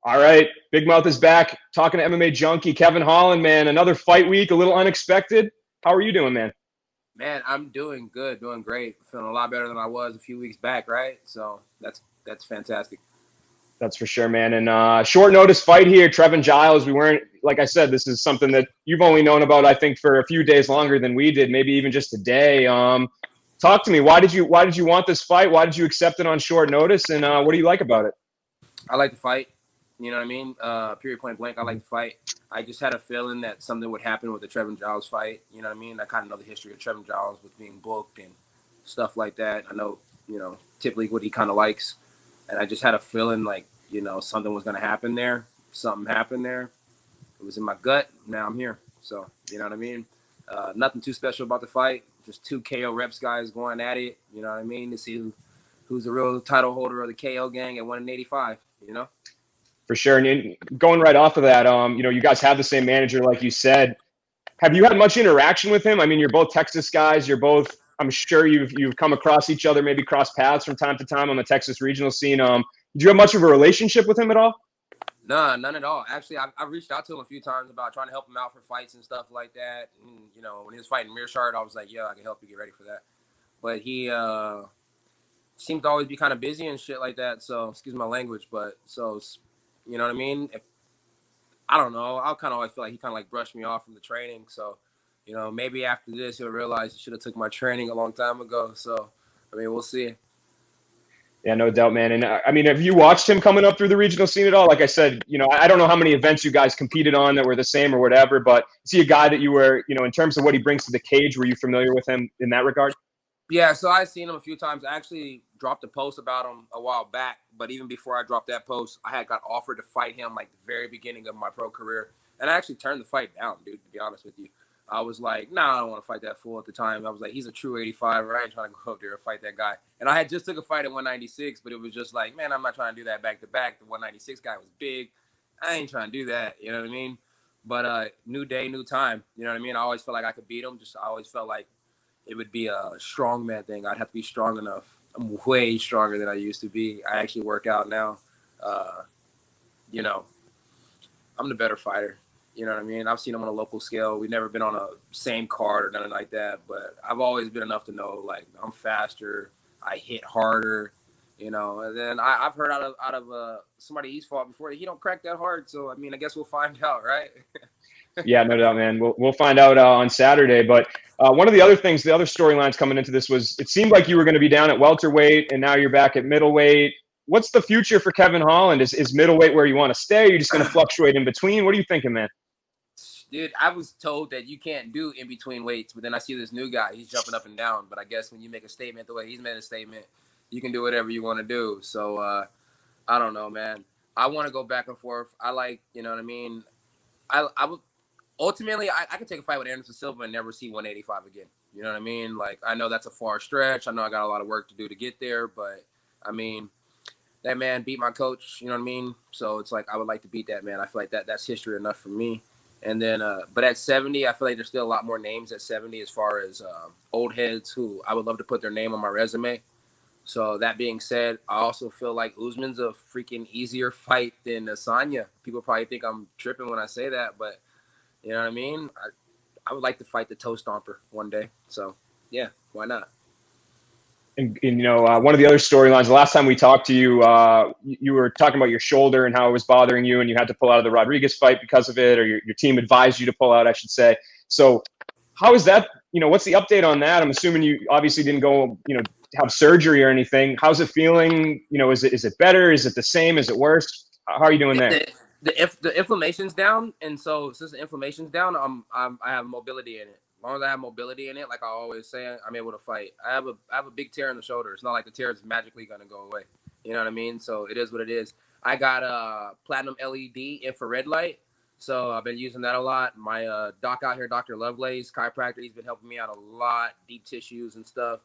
All right, Big Mouth is back. Talking to MMA junkie Kevin Holland, man. Another fight week, a little unexpected. How are you doing, man? Man, I'm doing good, doing great. Feeling a lot better than I was a few weeks back, right? So that's fantastic. That's for sure, man. And short notice fight here, Trevin Giles. We weren't, like I said, this is something that you've only known about, I think, for a few days longer than we did, maybe even just a day. Talk to me. Why did you want this fight? Why did you accept it on short notice? And what do you like about it? I like to fight. You know what I mean? Period, point blank. I like to fight. I just had a feeling that something would happen with the Trevin Giles fight. You know what I mean? I kind of know the history of Trevin Giles with being booked and stuff like that. I know, typically what he kind of likes. And I just had a feeling like, something was going to happen there. Something happened there. It was in my gut. Now I'm here. So, you know what I mean? Nothing too special about the fight. Just two KO reps guys going at it. You know what I mean? To see who's the real title holder of the KO gang at 185, For sure. And going right off of that, you guys have the same manager, like you said. Have you had much interaction with him? I mean, you're both Texas guys. You're both. I'm sure you've come across each other, maybe cross paths from time to time on the Texas regional scene. Did you have much of a relationship with him at all? Nah, none at all. Actually, I reached out to him a few times about trying to help him out for fights and stuff like that. And, when he was fighting Mearshart, I was like, yeah, I can help you get ready for that. But he seems to always be kind of busy and shit like that. So, excuse my language, but so, you know what I mean? I don't know. I kind of always feel like he kind of like brushed me off from the training. So, maybe after this, he'll realize he should have took my training a long time ago. So, I mean, we'll see. Yeah, no doubt, man. And I mean, have you watched him coming up through the regional scene at all? Like I said, I don't know how many events you guys competed on that were the same or whatever, but see a guy that you were, in terms of what he brings to the cage, were you familiar with him in that regard? Yeah, so I've seen him a few times. I actually dropped a post about him a while back, but even before I dropped that post, I had got offered to fight him like the very beginning of my pro career, and I actually turned the fight down, dude. To be honest with you, I was like, nah, I don't want to fight that fool at the time. I was like, he's a true 85. I ain't trying to go up there and fight that guy. And I had just took a fight at 196, but it was just like, man, I'm not trying to do that back to back. The 196 guy was big. I ain't trying to do that. You know what I mean? But new day, new time. You know what I mean? I always felt like I could beat him. I always felt like it would be a strongman thing. I'd have to be strong enough. I'm way stronger than I used to be. I actually work out now. Uh, you know, I'm the better fighter. You know what I mean? I've seen him on a local scale. We've never been on a same card or nothing like that. But I've always been enough to know, like, I'm faster. I hit harder. And then I've heard out of somebody he's fought before, he don't crack that hard. So, I mean, I guess we'll find out, right? Yeah, no doubt, man. We'll find out on Saturday. But one of the other things, the other storylines coming into this was it seemed like you were going to be down at welterweight, and now you're back at middleweight. What's the future for Kevin Holland? Is middleweight where you want to stay? Or are you just going to fluctuate in between? What are you thinking, man? Dude, I was told that you can't do in between weights, but then I see this new guy. He's jumping up and down. But I guess when you make a statement the way he's made a statement, you can do whatever you want to do. So I don't know, man. I want to go back and forth. I like, you know what I mean. I would ultimately I could take a fight with Anderson Silva and never see 185 again. You know what I mean? Like I know that's a far stretch. I know I got a lot of work to do to get there, but I mean that man beat my coach. You know what I mean? So it's like I would like to beat that man. I feel like that's history enough for me. And then, but at 70, I feel like there's still a lot more names at 70 as far as old heads who I would love to put their name on my resume. So that being said, I also feel like Usman's a freaking easier fight than Asanya. People probably think I'm tripping when I say that, but you know what I mean? I would like to fight the toe stomper one day. So yeah, why not? And one of the other storylines, the last time we talked to you, you were talking about your shoulder and how it was bothering you, and you had to pull out of the Rodriguez fight because of it, or your team advised you to pull out, I should say. So how is that? What's the update on that? I'm assuming you obviously didn't go, have surgery or anything. How's it feeling? Is it better? Is it the same? Is it worse? How are you doing there? The inflammation's down, and so since the inflammation's down, I have mobility in it. As long as I have mobility in it, like I always say, I'm able to fight. I have a big tear in the shoulder. It's not like the tear is magically gonna go away. You know what I mean? So it is what it is. I got a platinum LED infrared light, so I've been using that a lot. My doc out here, Dr. Lovelace, chiropractor, he's been helping me out a lot, deep tissues and stuff.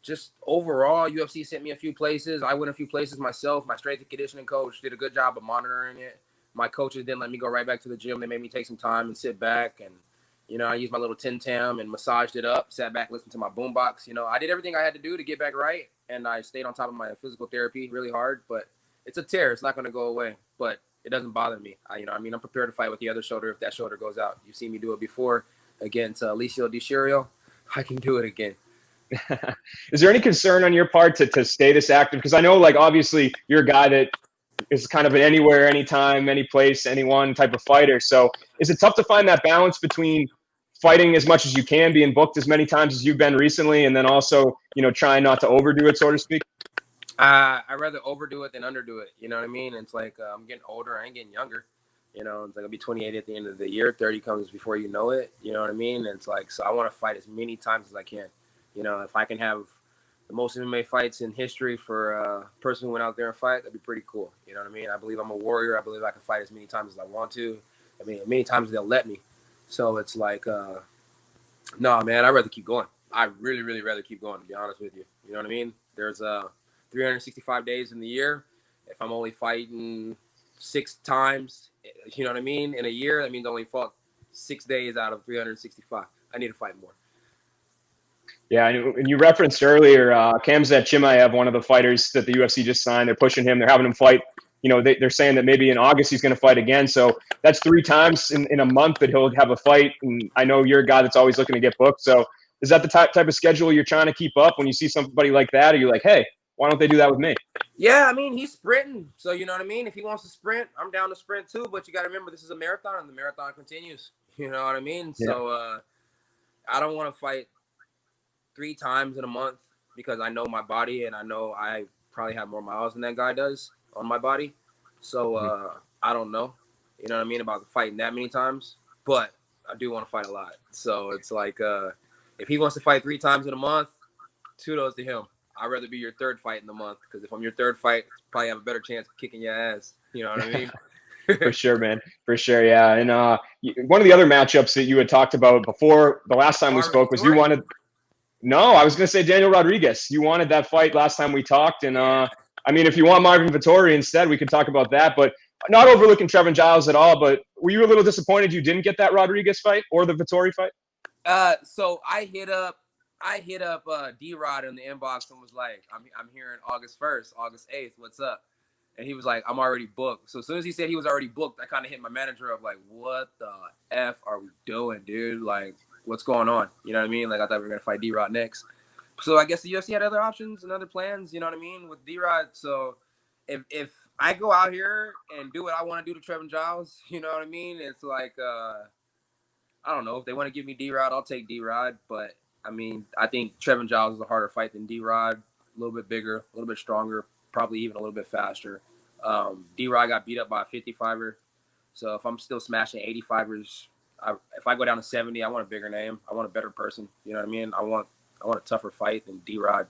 Just overall, UFC sent me a few places. I went a few places myself. My strength and conditioning coach did a good job of monitoring it. My coaches didn't let me go right back to the gym. They made me take some time and sit back. And, I used my little Tim Tam and massaged it up, sat back, listened to my boombox. I did everything I had to do to get back right. And I stayed on top of my physical therapy really hard. But it's a tear. It's not going to go away, but it doesn't bother me. I'm prepared to fight with the other shoulder if that shoulder goes out. You've seen me do it before against Alicio Di Chirio. I can do it again. Is there any concern on your part to stay this active? Because I know, like, obviously you're a guy that is kind of an anywhere, anytime, any place, anyone type of fighter. So is it tough to find that balance between fighting as much as you can, being booked as many times as you've been recently, and then also, trying not to overdo it, so to speak? I'd rather overdo it than underdo it. You know what I mean? It's like I'm getting older. I ain't getting younger. It's like I'll be 28 at the end of the year. 30 comes before you know it. You know what I mean? And it's like, so I want to fight as many times as I can. If I can have the most MMA fights in history for a person who went out there and fight, that'd be pretty cool. You know what I mean? I believe I'm a warrior. I believe I can fight as many times as I want to. I mean, many times they'll let me. So it's like, no, man, I'd rather keep going. I really, really rather keep going, to be honest with you. You know what I mean? There's 365 days in the year. If I'm only fighting 6 times, you know what I mean, in a year, that means I only fought 6 days out of 365. I need to fight more. Yeah, and you referenced earlier Khamzat Chimaev, one of the fighters that the UFC just signed. They're pushing him. They're having him fight. They're saying that maybe in August he's going to fight again. So that's 3 times in a month that he'll have a fight. And I know you're a guy that's always looking to get booked. So is that the type of schedule you're trying to keep up when you see somebody like that? Or you're like, hey, why don't they do that with me? Yeah, I mean, he's sprinting. So you know what I mean? If he wants to sprint, I'm down to sprint too. But you got to remember, this is a marathon, and the marathon continues. You know what I mean? Yeah. So I don't want to fight 3 times in a month because I know my body, and I know I probably have more miles than that guy does on my body. So I don't know, you know what I mean, about fighting that many times, but I do want to fight a lot. So it's like, if he wants to fight 3 times in a month, kudos to him. I'd rather be your 3rd fight in the month, because if I'm your 3rd fight, I probably have a better chance of kicking your ass. You know what I mean? For sure, man. For sure, yeah. And one of the other matchups that you had talked about before the last time we spoke was you wanted – no, I was going to say Daniel Rodriguez. You wanted that fight last time we talked, and I mean, if you want Marvin Vettori instead, we could talk about that. But not overlooking Trevin Giles at all, but were you a little disappointed you didn't get that Rodriguez fight or the Vettori fight? So I hit up D-Rod in the inbox and was like, I'm hearing August 1st, August 8th, what's up? And he was like, I'm already booked. So as soon as he said he was already booked, I kind of hit my manager up like, what the F are we doing, dude? Like, what's going on? You know what I mean? Like, I thought we were going to fight D-Rod next. So I guess the UFC had other options and other plans, you know what I mean, with D-Rod. So if I go out here and do what I want to do to Trevin Giles, you know what I mean? It's like, I don't know. If they want to give me D-Rod, I'll take D-Rod. But, I mean, I think Trevin Giles is a harder fight than D-Rod. A little bit bigger, a little bit stronger, probably even a little bit faster. D-Rod got beat up by a 55er. So if I'm still smashing 85ers, if I go down to 70, I want a bigger name. I want a better person. You know what I mean? I want a tougher fight than D-Rod.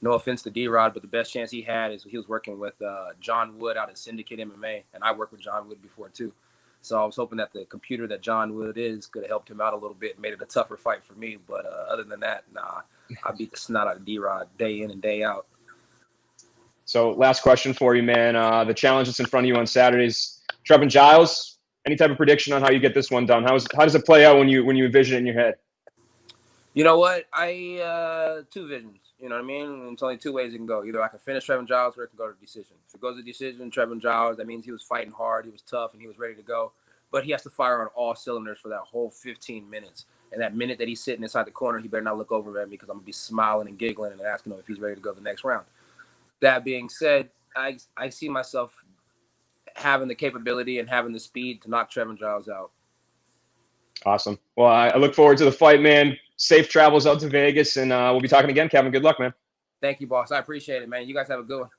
No offense to D-Rod, but the best chance he had is he was working with John Wood out at Syndicate MMA, and I worked with John Wood before too. So I was hoping that the computer that John Wood is could have helped him out a little bit and made it a tougher fight for me. But other than that, nah, I beat the snot out of D-Rod day in and day out. So last question for you, man. The challenge that's in front of you on Saturdays, Trevin Giles, any type of prediction on how you get this one done? How does it play out when you envision it in your head? You know what? I 2 visions. You know what I mean? It's only 2 ways it can go. Either I can finish Trevin Giles or it can go to decision. If it goes to decision, Trevin Giles, that means he was fighting hard, he was tough, and he was ready to go. But he has to fire on all cylinders for that whole 15 minutes. And that minute that he's sitting inside the corner, he better not look over at me because I'm going to be smiling and giggling and asking him if he's ready to go the next round. That being said, I see myself having the capability and having the speed to knock Trevin Giles out. Awesome. Well, I look forward to the fight, man. Safe travels out to Vegas, and we'll be talking again, Kevin. Good luck, man. Thank you, boss. I appreciate it, man. You guys have a good one.